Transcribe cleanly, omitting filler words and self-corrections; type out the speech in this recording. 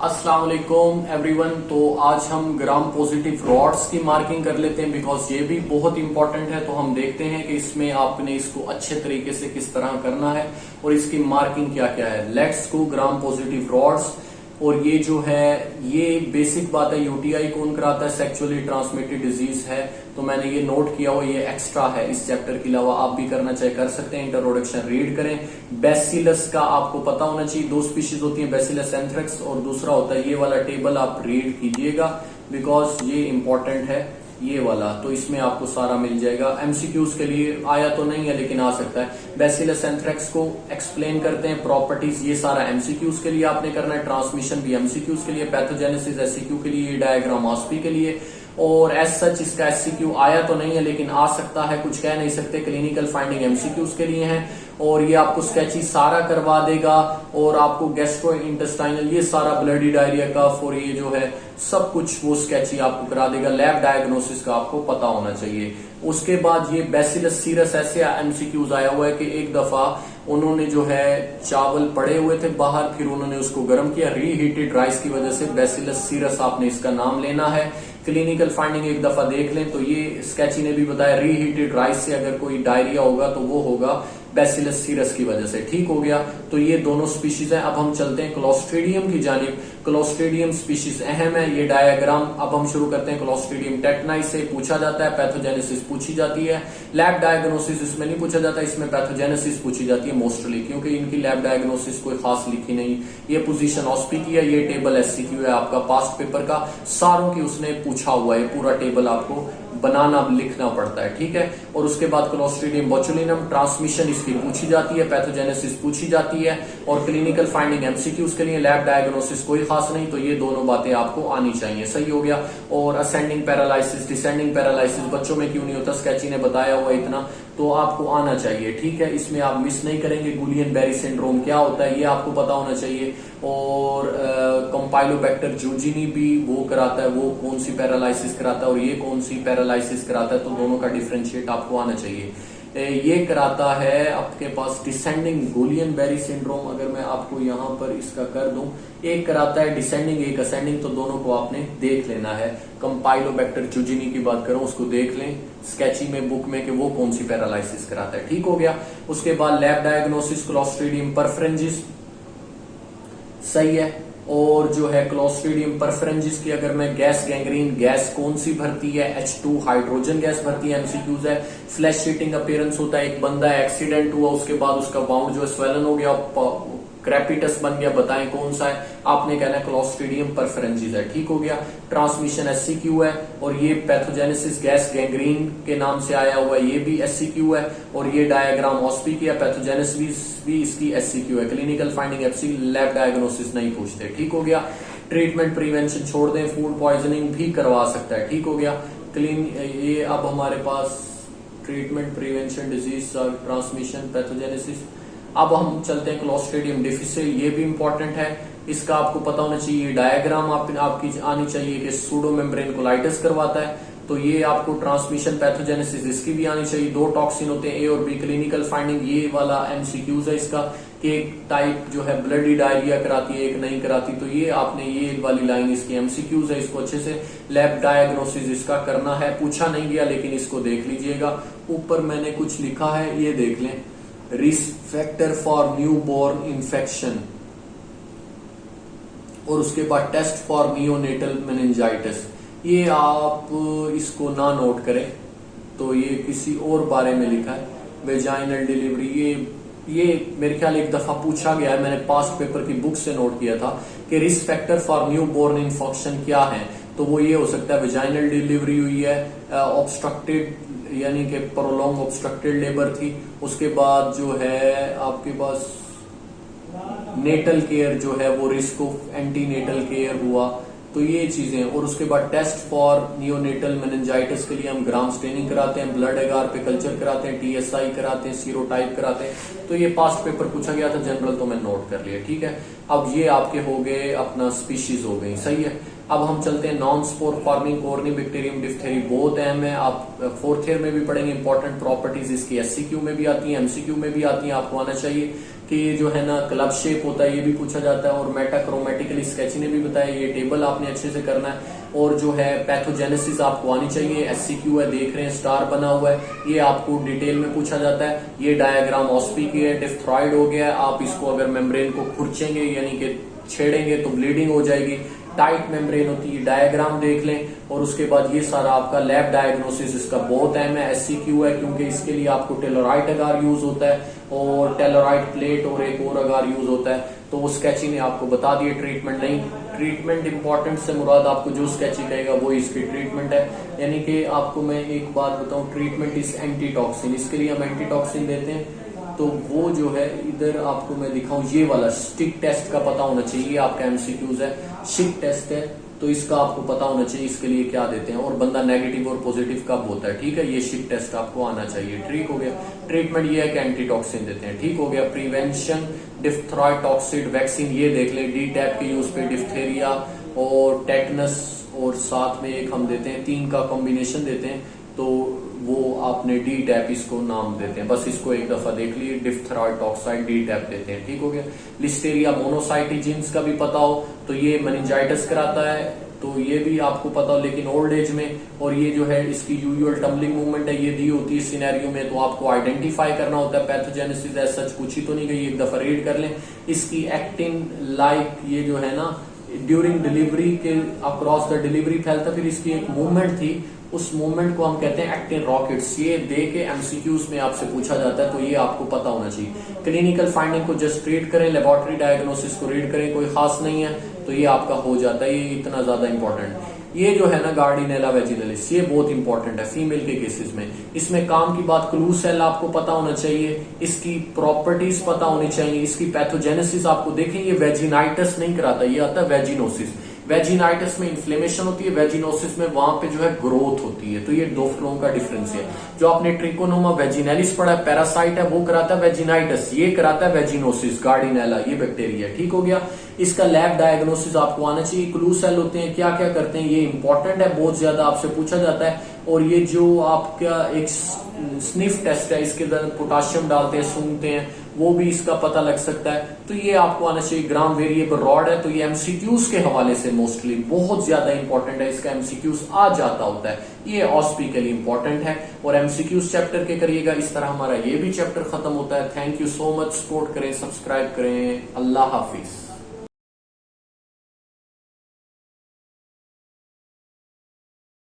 अस्सलाम वालेकुम एवरीवन। तो आज हम ग्राम पॉजिटिव रॉड्स की मार्किंग कर लेते हैं बिकॉज ये भी बहुत इंपॉर्टेंट है। तो हम देखते हैं कि इसमें आपने इसको अच्छे तरीके से किस तरह करना है और इसकी मार्किंग क्या क्या है। Let's go gram positive rods. और ये जो है ये बेसिक बात है, यूटीआई कौन कराता है, सेक्सुअली ट्रांसमिटेड डिजीज है। तो मैंने ये नोट किया हुआ, ये एक्स्ट्रा है इस चैप्टर के अलावा, आप भी करना चाहे कर सकते हैं। इंट्रोडक्शन रीड करें। बेसिलस का आपको पता होना चाहिए, दो स्पीशीज होती है, बेसिलस एंथ्रेक्स और दूसरा होता है ये वाला टेबल, आप रीड कीजिएगा बिकॉज ये इंपॉर्टेंट है ये वाला। तो इसमें आपको सारा मिल जाएगा। एमसीक्यूज के लिए आया तो नहीं है लेकिन आ सकता है। बेसिलस एंथ्रेक्स को एक्सप्लेन करते हैं, प्रॉपर्टीज, ये सारा एमसीक्यूज के लिए आपने करना है। ट्रांसमिशन भी एमसीक्यूज के लिए, पैथोजेनेसिस एससीक्यू के लिए, डायग्राम ऑस्पी के लिए। और एज सच इसका एससीक्यू आया तो नहीं है लेकिन आ सकता है, कुछ कह नहीं सकते। क्लिनिकल फाइंडिंग एमसीक्यूज के लिए है और ये आपको स्केची सारा करवा देगा और आपको गैस्ट्रो इंटेस्टाइनल, ये सारा ब्लडी डायरिया का और ये जो है सब कुछ वो स्केची आपको करा देगा। लैब डायग्नोसिस का आपको पता होना चाहिए। उसके बाद ये बेसिलस सीरस ऐसे एमसीक्यूज आया हुआ है कि एक दफा उन्होंने जो है चावल पड़े हुए थे बाहर, फिर उन्होंने उसको गर्म किया, रीहीटेड राइस की वजह से बेसिलस सीरस आपने इसका नाम लेना है। क्लिनिकल फाइंडिंग एक दफा देख लें। तो ये स्केची ने भी बताया रीहीटेड राइस से अगर कोई डायरिया होगा तो वो होगा बेसिलस सीरस की वजह से। ठीक हो गया। तो ये दोनों स्पीशीज हैं। अब हम चलते हैं क्लोस्ट्रीडियम की जानिब। क्लोस्ट्रीडियम स्पीशीज अहम है, ये डायग्राम अब हम शुरू करते हैं। क्लोस्ट्रीडियम टेटनाई से पूछा जाता है, पैथोजेनेसिस पूछी जाती है। लैब डायग्नोसिस इसमें नहीं पूछा जाता, इसमें पैथोजेनेसिस पूछी जाती है मोस्टली, क्योंकि इनकी लैब डायग्नोसिस कोई खास लिखी नहीं। ये पोजीशन ऑस्पी की है, ये टेबल एससीक्यू है आपका पास्ट पेपर का, सारों की उसने पूछा हुआ है, पूरा टेबल आपको बनाना लिखना पड़ता है। ठीक है। और उसके बाद क्लोस्ट्रीडियम बोचुलिनम, ट्रांसमिशन इसकी पूछी जाती है, पैथोजेनेसिस पूछी जाती है और क्लिनिकल फाइंडिंग एमसीक्यूज के लिए, लैब डायग्नोसिस कोई खास नहीं। तो ये दोनों बातें आपको आनी चाहिए। सही हो गया। और असेंडिंग पैरालाइसिस, डिसेंडिंग पैरालाइसिस बच्चों में क्यों नहीं होता, स्केची ने बताया हुआ इतना, तो आपको आना चाहिए। ठीक है। इसमें आप मिस नहीं करेंगे। गुलियन बेरी सिंड्रोम क्या होता है ये आपको पता होना चाहिए। और कंपाइलोबैक्टर जूजिनी भी वो कराता है, वो कौन सी पैरालाइसिस कराता है और ये कौन सी पैरालाइसिस कराता है, तो दोनों का डिफरेंशिएट आपको आना चाहिए। ये कराता है आपके पास डिसेंडिंग गुलियन बेरी सिंड्रोम, अगर मैं आपको यहां पर इसका कर दूं, एक कराता है डिसेंडिंग एक असेंडिंग, तो दोनों को आपने देख लेना है। कंपाइलोबैक्टर जूजिनी की बात करूं, उसको देख लें स्केची में, बुक में, कि वो कौन सी पैरालाइसिस कराता है। ठीक हो गया। उसके बाद लैब डायग्नोसिस क्लोस्ट्रीडियम परफरेंजिस, सही है। और जो है क्लोस्ट्रीडियम परफरेंजिस की अगर मैं गैस गैंग्रीन, गैस कौन सी भरती है, H2 हाइड्रोजन गैस भरती है, एमसीक्यूज है। फ्लैश शीटिंग अपीयरेंस होता है, एक बंदा एक्सीडेंट हुआ उसके बाद उसका बाउंड जो है स्वेलन हो गया, क्रैपिटस बन गया, बताएं कौन सा है, आपने कहना है क्लोस्ट्रीडियम परफरेंजिस है। ठीक हो गया। ट्रांसमिशन एससीक्यू है और ये पैथोजेनेसिस गैस गैंग्रीन के नाम से आया हुआ है, ये भी एससीक्यू है। और ये डायग्राम ऑस्पी की है, पैथोजेनेसिस भी इसकी एससीक्यू है। Clinical finding FC, lab diagnosis नहीं पूछते। ठीक हो गया। ट्रीटमेंट प्रिवेंशन छोड़ दें, फूड पॉइजनिंग भी करवा सकता है। ठीक हो गया। क्लीन ये अब हमारे पास treatment prevention, disease transmission, pathogenesis. अब हम चलते हैं क्लोस्ट्रीडियम डिफिसिल, ये भी इंपॉर्टेंट है, इसका आपको पता होना चाहिए। डायग्राम आपकी आनी चाहिए कि सूडो मेम्ब्रेन कोलाइटिस करवाता है, तो ये आपको ट्रांसमिशन पैथोजेनेसिस इसकी भी आनी चाहिए। दो टॉक्सिन होते हैं, ए और बी। क्लिनिकल फाइंडिंग ये वाला एमसीक्यूज है इसका, कि एक टाइप जो है ब्लडी डायरिया कराती है, एक नहीं कराती, तो ये आपने ये वाली लाइन इसकी एमसीक्यूज है, इसको अच्छे से लैब डायग्नोसिस इसका करना है। पूछा नहीं गया लेकिन इसको देख लीजिएगा। ऊपर मैंने कुछ लिखा है, ये देख लें, risk factor for newborn infection, और उसके बाद टेस्ट फॉर नियोनेटल मेनिंजाइटिस। ये आप इसको ना नोट करें, तो ये किसी और बारे में लिखा है। वेजाइनल डिलीवरी, ये मेरे ख्याल एक दफा पूछा गया है, मैंने पास्ट पेपर की बुक से नोट किया था कि risk factor for newborn infection क्या है, तो वो ये हो सकता है वेजाइनल डिलीवरी हुई है, ऑब्स्ट्रक्टेड यानी कि प्रोलॉन्ग ऑब्स्ट्रक्टेड लेबर थी, उसके बाद जो है आपके पास नेटल केयर जो है वो risk of antenatal care हुआ, तो ये चीजें। और उसके बाद टेस्ट फॉर नियोनेटल मेनिंजाइटिस के लिए हम ग्राम स्टेनिंग कराते हैं, ब्लड एगार पे कल्चर कराते हैं, टीएसआई कराते हैं, सीरोटाइप कराते हैं, तो ये पास्ट पेपर पूछा गया था जनरल, तो मैं नोट कर लिया। ठीक है। अब ये आपके हो गए अपना स्पीशीज हो गई। सही है। अब हम चलते हैं non spore farming, Corynebacterium diphtheriae बहुत अहम है, आप फोर्थ ईयर में भी पढ़ेंगे। इंपॉर्टेंट प्रॉपर्टीज इसकी एससीक्यू में भी आती है, एमसीक्यू में भी आती है, आपको आना चाहिए कि ये जो है ना क्लब शेप होता है ये भी पूछा जाता है, और मेटाक्रोमेटिकली स्केचिंग ने भी बताया, ये टेबल आपने अच्छे से करना है। और जो है पैथोजेनेसिस आपको आनी चाहिए, एससीक्यू है, देख रहे हैं स्टार बना हुआ है, ये आपको डिटेल में पूछा जाता है। ये डायग्राम ऑस्पी की है, डिप्थेरॉइड हो गया है, आप इसको अगर मेम्ब्रेन को खुरचेंगे यानी कि छेड़ेंगे तो ब्लीडिंग हो जाएगी, टाइट मेम्ब्रेन होती है, डायग्राम देख लें। और उसके बाद ये सारा आपका लैब डायग्नोसिस इसका बहुत अहम है, एससीक्यू है, क्योंकि इसके लिए आपको टेलोराइट अगार यूज होता है और टेलोराइट प्लेट और एक और अगार यूज होता है। तो वो स्केचिंग ने आपको बता दिए, ट्रीटमेंट नहीं। ट्रीटमेंट इंपॉर्टेंट से मुराद आपको जो स्केचिंग कहेगा वो इसकी ट्रीटमेंट है। यानी कि आपको मैं एक बात बताऊं, ट्रीटमेंट इज एंटीटॉक्सिन, इसके लिए हम एंटीटॉक्सिन देते हैं। तो वो जो है इधर आपको मैं दिखाऊं, ये वाला स्टिक टेस्ट का पता होना चाहिए, ये आपका एमसीक्यूज है, स्टिक टेस्ट है तो इसका आपको पता होना चाहिए इसके लिए क्या देते हैं, और बंदा नेगेटिव और पॉजिटिव कब होता है, ठीक है। ये स्टिक टेस्ट आपको आना चाहिए, ठीक हो गया। ट्रीटमेंट ये है कि एंटीटॉक्सिन देते हैं, ठीक हो गया। प्रिवेंशन डिप्थेरॉइड टॉक्सिड वैक्सीन, ये देख ले, डी टैप के यूज पे डिप्थेरिया और टेटनस, और साथ में एक हम देते हैं, 3 का कॉम्बिनेशन देते हैं, तो वो आपने डी टैप इसको नाम देते हैं, बस इसको एक दफा देख लिए, डिप्थेरॉइड टॉक्साइड डी टैप देते हैं, ठीक हो गया। लिस्टेरिया मोनोसाइटिजिन्स का भी पता हो तो ये मेनिंजाइटिस कराता है, तो ये भी आपको पता हो, लेकिन ओल्ड एज में। और ये जो है इसकी यूजुअल टम्बलिंग मूवमेंट है, ये दी होती है सिनेरियो में, तो आपको आइडेंटिफाई करना होता है। पैथोजेनेसिस ऐसा सच पूछी तो नहीं गई, एक दफा रीड कर लें। इसकी एक्टिंग लाइक ये जो है ना ड्यूरिंग डिलीवरी के अक्रॉस द डिलीवरी फैलता, फिर इसकी एक मूवमेंट थी, उस मूवमेंट को हम कहते हैं एक्टिन रॉकेट्स। ये दे के एमसीक्यूज में आपसे पूछा जाता है, तो ये आपको पता होना चाहिए। क्लिनिकल फाइंडिंग को जस्ट रीड करें, लेबोरेटरी डायग्नोसिस को रीड करें, कोई खास नहीं है, तो ये आपका हो जाता है, ये इतना ज्यादा इंपॉर्टेंट। ये जो है ना गार्डिनेला वेजिनलिस, ये बहुत इंपॉर्टेंट है फीमेल के केसेस में। इसमें काम की बात, क्लू सेल आपको पता होना चाहिए, इसकी प्रॉपर्टीज पता होनी चाहिए, इसकी पैथोजेनेसिस आपको देखें, ये वेजिनाइटिस नहीं कराता, ये आता है वेजिनोसिस। वेजिनाइटिस में इन्फ्लेमेशन होती है, वेजिनोसिस में वहां पे जो है ग्रोथ होती है, तो ये दो फ्लों का डिफरेंस है। जो आपने ट्रिकोनोमा वेजिनैलिस पढ़ा है, पैरासाइट है, वो कराता है वेजिनाइटिस, ये कराता है वेजिनोसिस, गार्डिनेला ये बैक्टीरिया, ठीक हो गया। इसका लैब डायग्नोसिस आपको आना चाहिए। क्लू सेल होते हैं, क्या क्या करते हैं, ये इंपॉर्टेंट है, बहुत ज्यादा आपसे पूछा जाता है। और ये जो आपका एक स्निफ टेस्ट है, इसके अंदर पोटाशियम डालते हैं, सूंघते हैं, वो भी इसका पता लग सकता है, तो ये आपको आना चाहिए। ग्राम वेरिएबल रॉड है, तो ये एमसीक्यूज के हवाले से मोस्टली बहुत ज्यादा इंपॉर्टेंट है, इसका एमसीक्यूज आ जाता होता है, ये ऑस्पी के लिए इंपॉर्टेंट है। और एमसीक्यूज चैप्टर के करिएगा, इस तरह हमारा ये भी चैप्टर खत्म होता है। Thank you so much, support करें, सब्सक्राइब करें, अल्लाह हाफिज।